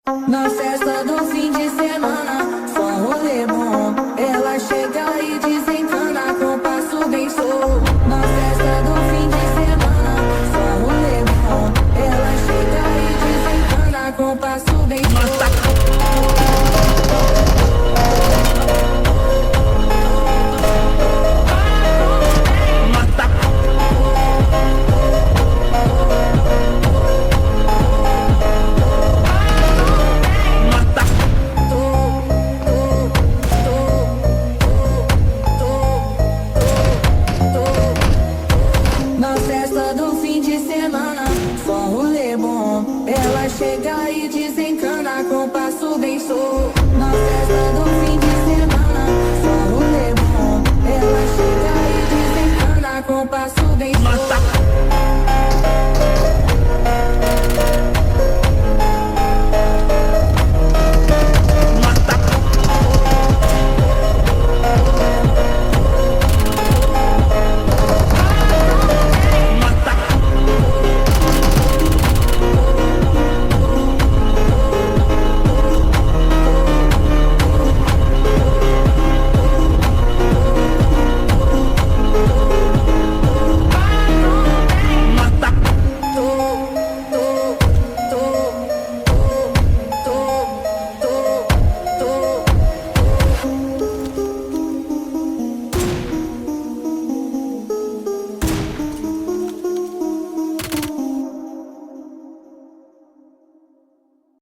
Na festa do fim de semana, só rolê bom. Ela chega e desencana com passo bem solto. Na festa do fim de semana, só rolê bom. Ela chega e desencana com passo bem solto. Na festa do fim de semana, só rolê bom. Ela chega e desencana com passo bem solto.